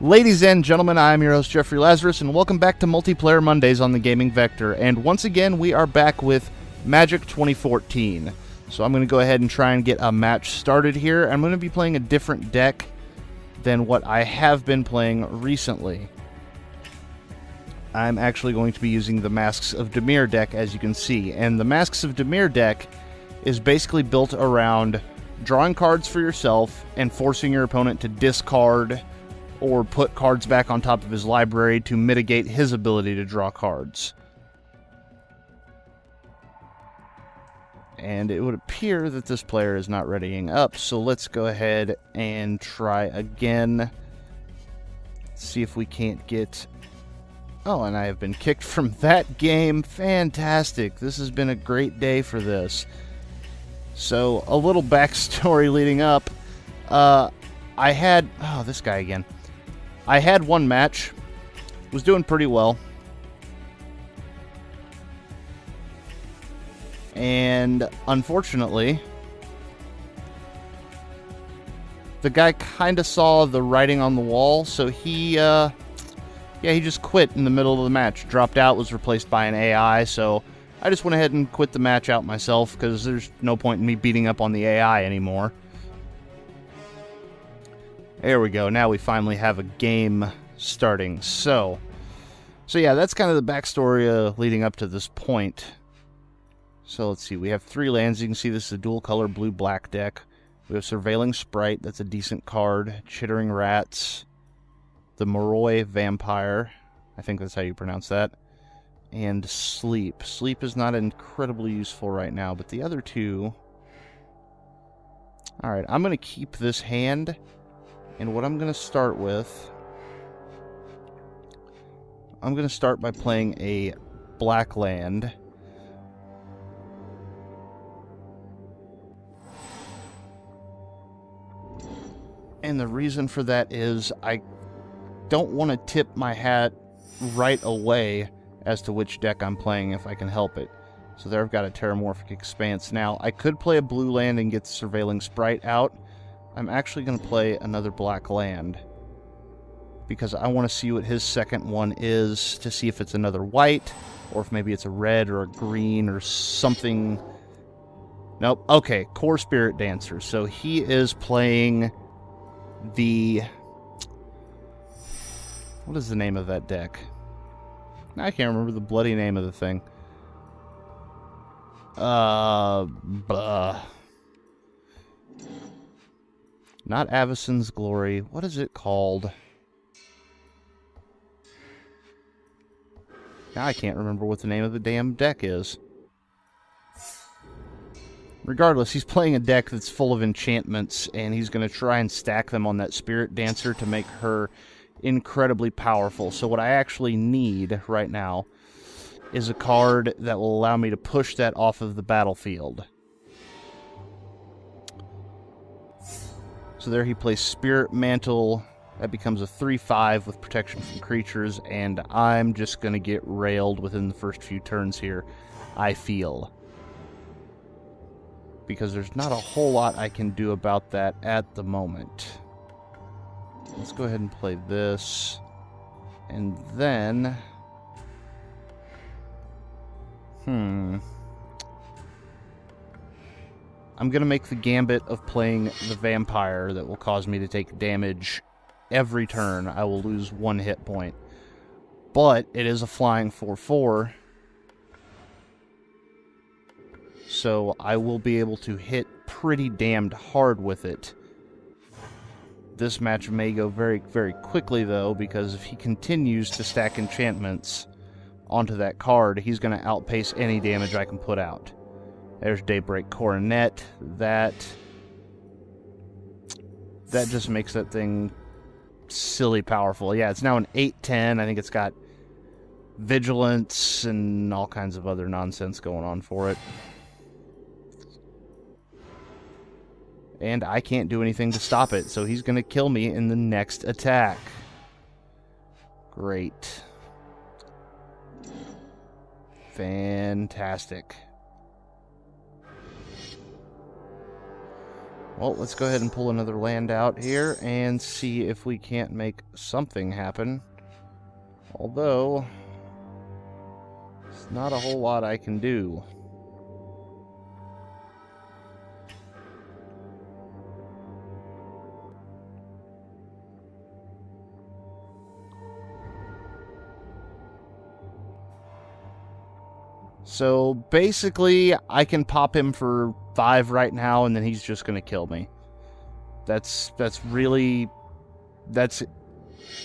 Ladies and gentlemen, I am your host Jeffrey Lazarus, and welcome back to Multiplayer Mondays on the Gaming Vector. And once again, we are back with Magic 2014. So I'm going to go ahead and try and get a match started here. I'm going to be playing a different deck than what I have been playing recently. I'm actually going to be using the Masks of Dimir deck, as you can see. And the Masks of Dimir deck is basically built around drawing cards for yourself and forcing your opponent to discard or put cards back on top of his library to mitigate his ability to draw cards. And it would appear that this player is not readying up, so let's go ahead and try again. See if we can't get... Oh, and I have been kicked from that game. Fantastic. This has been a great day for this. So, a little backstory leading up. I had... Oh, this guy again. I had one match, was doing pretty well, and unfortunately, the guy kind of saw the writing on the wall, so he just quit in the middle of the match, dropped out, was replaced by an AI, so I just went ahead and quit the match out myself, because there's no point in me beating up on the AI anymore. There we go. Now we finally have a game starting. So yeah, that's kind of the backstory leading up to this point. So let's see. We have 3 lands. You can see this is a dual color blue-black deck. We have Surveilling Sprite. That's a decent card. Chittering Rats. The Moroi Vampire. I think that's how you pronounce that. And Sleep. Sleep is not incredibly useful right now, but the other two... Alright, I'm going to keep this hand... And what I'm going to start with, I'm going to start by playing a black land. And the reason for that is I don't want to tip my hat right away as to which deck I'm playing if I can help it. So there I've got a Terramorphic Expanse. Now, I could play a blue land and get the Surveilling Sprite out. I'm actually going to play another black land because I want to see what his second one is to see if it's another white or if maybe it's a red or a green or something. Nope. Okay, Core Spirit Dancer. So he is playing the... What is the name of that deck? I can't remember the bloody name of the thing. Not Avacyn's Glory. What is it called? Now I can't remember what the name of the damn deck is. Regardless, he's playing a deck that's full of enchantments, and he's going to try and stack them on that Spirit Dancer to make her incredibly powerful. So what I actually need right now is a card that will allow me to push that off of the battlefield. So there he plays Spirit Mantle. That becomes a 3/5 with protection from creatures, and I'm just going to get railed within the first few turns here, I feel. Because there's not a whole lot I can do about that at the moment. Let's go ahead and play this. And then... I'm going to make the gambit of playing the Vampire that will cause me to take damage every turn. I will lose 1 hit point. But it is a flying 4/4. So I will be able to hit pretty damned hard with it. This match may go very, very quickly, though, because if he continues to stack enchantments onto that card, he's going to outpace any damage I can put out. There's Daybreak Coronet. That just makes that thing silly powerful. Yeah, it's now an 8/10. I think it's got Vigilance and all kinds of other nonsense going on for it. And I can't do anything to stop it, so he's going to kill me in the next attack. Great. Fantastic. Well, let's go ahead and pull another land out here and see if we can't make something happen. Although, there's not a whole lot I can do. So basically, I can pop him for 5 right now, and then he's just going to kill me. That's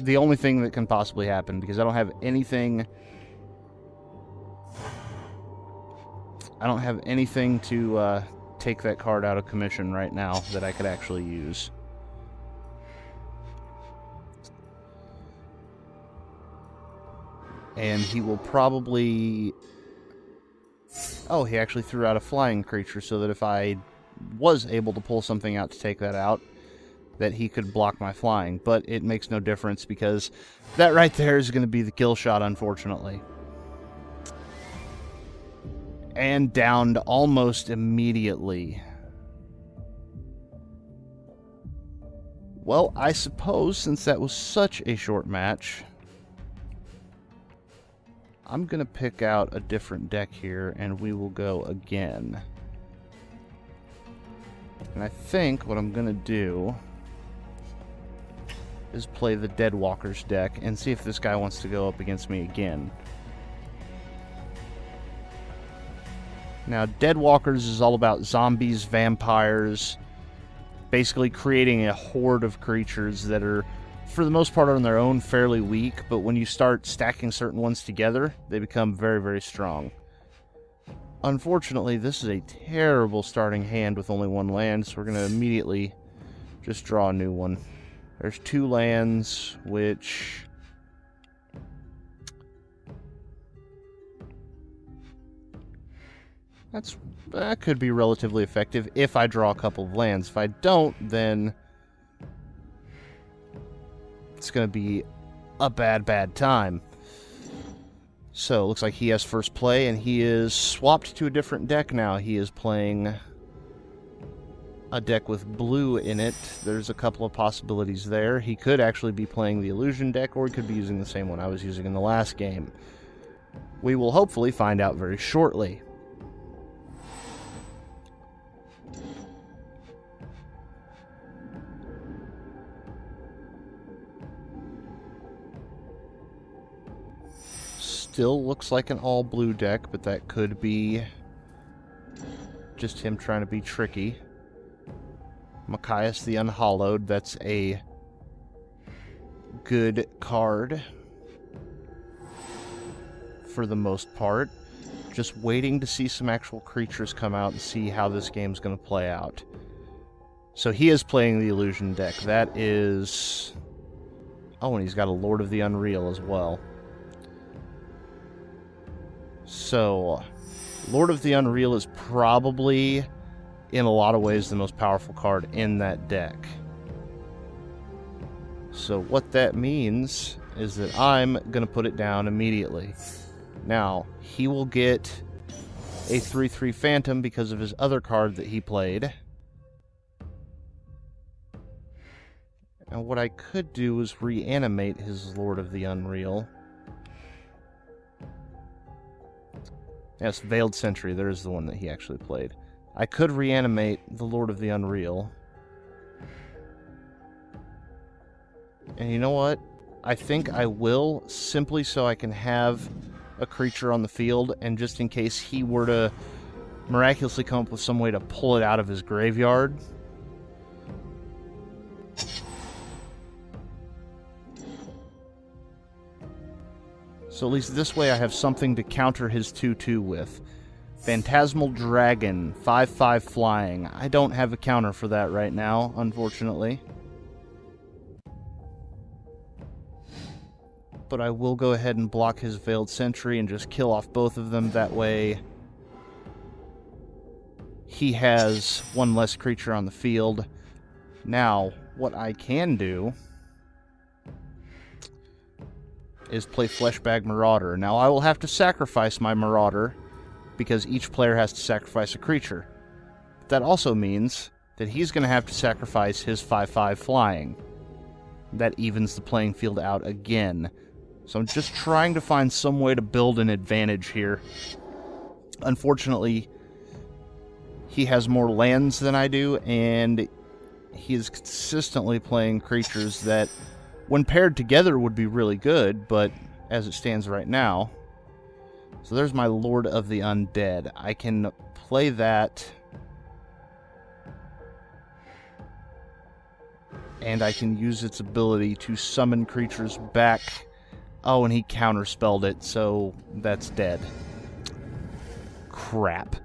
the only thing that can possibly happen, because I don't have anything. I don't have anything to take that card out of commission right now that I could actually use. And he will probably... Oh, he actually threw out a flying creature so that if I was able to pull something out to take that out, that he could block my flying. But it makes no difference because that right there is going to be the kill shot, unfortunately. And downed almost immediately. Well, I suppose since that was such a short match, I'm going to pick out a different deck here, and we will go again. And I think what I'm going to do is play the Deadwalkers deck and see if this guy wants to go up against me again. Now, Deadwalkers is all about zombies, vampires, basically creating a horde of creatures that are, for the most part, on their own fairly weak, but when you start stacking certain ones together, they become very, very strong. Unfortunately, this is a terrible starting hand with only 1 land, so we're going to immediately just draw a new one. There's 2 lands, which... that could be relatively effective if I draw a couple of lands. If I don't, then it's going to be a bad time. So, it looks like he has first play, and he is swapped to a different deck now. He is playing a deck with blue in it. There's a couple of possibilities there. He could actually be playing the Illusion deck, or he could be using the same one I was using in the last game. We will hopefully find out very shortly. Still looks like an all-blue deck, but that could be just him trying to be tricky. Machias the Unhallowed, that's a good card for the most part. Just waiting to see some actual creatures come out and see how this game's going to play out. So he is playing the Illusion deck. That is... Oh, and he's got a Lord of the Unreal as well. So, Lord of the Unreal is probably, in a lot of ways, the most powerful card in that deck. So what that means is that I'm going to put it down immediately. Now, he will get a 3/3 Phantom because of his other card that he played. And what I could do is reanimate his Lord of the Unreal. Yes, Veiled Sentry, there's the one that he actually played. I could reanimate the Lord of the Unreal. And you know what? I think I will, simply so I can have a creature on the field, and just in case he were to miraculously come up with some way to pull it out of his graveyard. So at least this way I have something to counter his 2/2 with. Phantasmal Dragon, 5/5 flying. I don't have a counter for that right now, unfortunately. But I will go ahead and block his Veiled Sentry and just kill off both of them. That way he has one less creature on the field. Now, what I can do is play Fleshbag Marauder. Now, I will have to sacrifice my Marauder, because each player has to sacrifice a creature. But that also means that he's going to have to sacrifice his 5/5 flying. That evens the playing field out again. So I'm just trying to find some way to build an advantage here. Unfortunately, he has more lands than I do, and he is consistently playing creatures that, when paired together, would be really good, but as it stands right now... So there's my Lord of the Undead. I can play that... and I can use its ability to summon creatures back. Oh, and he counterspelled it, so that's dead. Crap.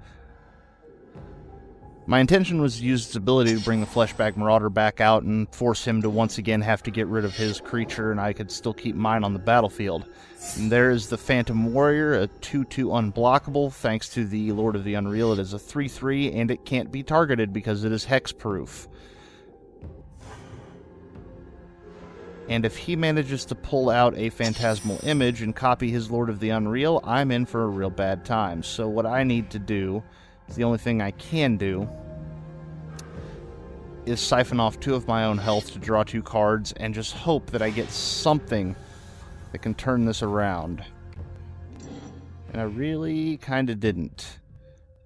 My intention was to use its ability to bring the Fleshbag Marauder back out and force him to once again have to get rid of his creature, and I could still keep mine on the battlefield. And there is the Phantom Warrior, a 2/2 unblockable. Thanks to the Lord of the Unreal, it is a 3/3, and it can't be targeted because it is hexproof. And if he manages to pull out a Phantasmal Image and copy his Lord of the Unreal, I'm in for a real bad time. So what I need to do, is the only thing I can do, is siphon off 2 of my own health to draw 2 cards and just hope that I get something that can turn this around. And I really kind of didn't.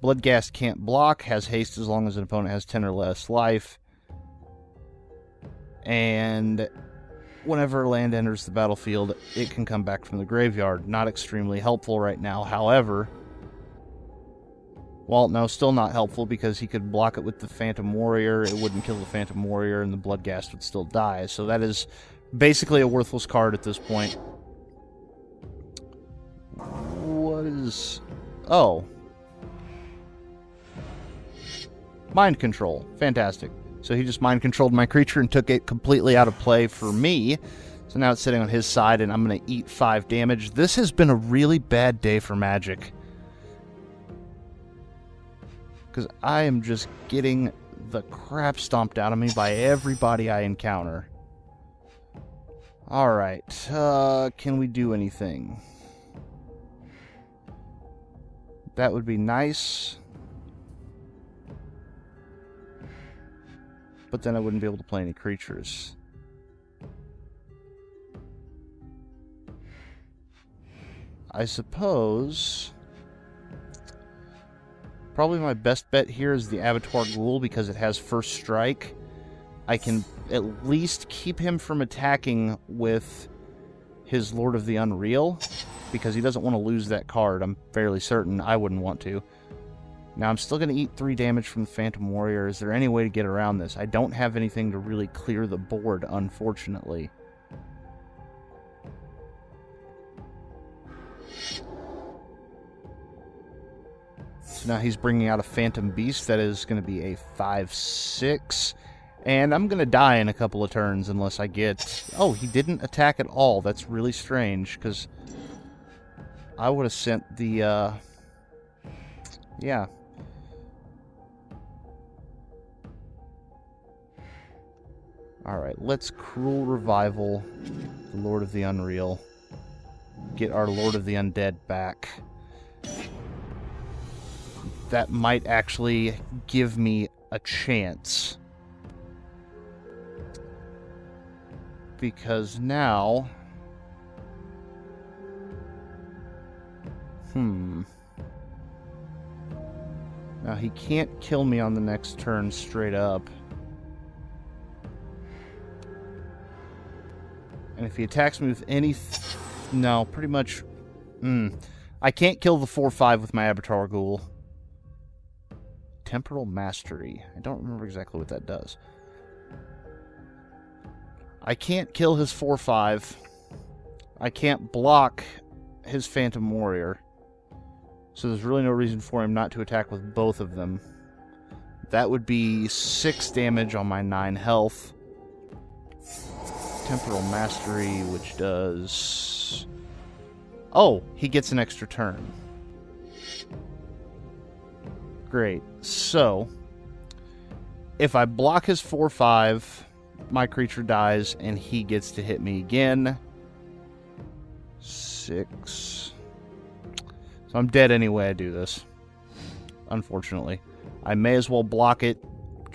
Bloodghast can't block, has haste as long as an opponent has 10 or less life. And... whenever land enters the battlefield, it can come back from the graveyard. Not extremely helpful right now. However, well, no, still not helpful because he could block it with the Phantom Warrior. It wouldn't kill the Phantom Warrior, and the Bloodghast would still die. So that is basically a worthless card at this point. What is... oh. Mind Control. Fantastic. So he just mind-controlled my creature and took it completely out of play for me. So now it's sitting on his side, and I'm going to eat 5 damage. This has been a really bad day for Magic. Because I am just getting the crap stomped out of me by everybody I encounter. Alright, can we do anything? That would be nice. But then I wouldn't be able to play any creatures. I suppose... probably my best bet here is the Abattoir Ghoul because it has first strike. I can at least keep him from attacking with his Lord of the Unreal because he doesn't want to lose that card. I'm fairly certain I wouldn't want to. Now, I'm still going to eat 3 damage from the Phantom Warrior. Is there any way to get around this? I don't have anything to really clear the board, unfortunately. So now he's bringing out a Phantom Beast that is going to be a 5/6. And I'm going to die in a couple of turns unless I get... oh, he didn't attack at all. That's really strange, because I would have sent the... yeah. Alright, let's Cruel Revival the Lord of the Unreal. Get our Lord of the Undead back. That might actually give me a chance. Because now... Now he can't kill me on the next turn straight up. And if he attacks me with any... no, pretty much... I can't kill the 4/5 with my Abattoir Ghoul. Temporal Mastery. I don't remember exactly what that does. I can't kill his 4/5. I can't block his Phantom Warrior. So there's really no reason for him not to attack with both of them. That would be 6 damage on my 9 health. Temporal Mastery, which does... oh, he gets an extra turn. Great. So, if I block his 4/5, my creature dies, and he gets to hit me again. 6... I'm dead anyway I do this. Unfortunately. I may as well block it,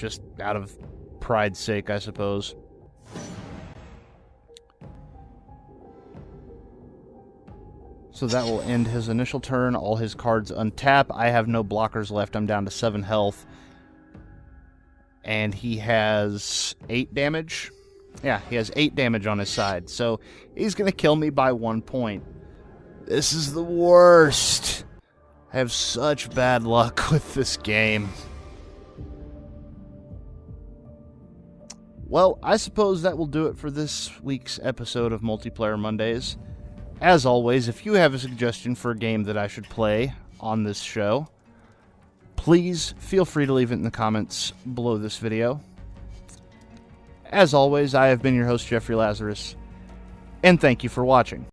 just out of pride's sake, I suppose. So that will end his initial turn. All his cards untap. I have no blockers left. I'm down to 7 health. And he has 8 damage. Yeah, he has 8 damage on his side. So he's going to kill me by 1 point. This is the worst. I have such bad luck with this game. Well, I suppose that will do it for this week's episode of Multiplayer Mondays. As always, if you have a suggestion for a game that I should play on this show, please feel free to leave it in the comments below this video. As always, I have been your host, Jeffrey Lazarus, and thank you for watching.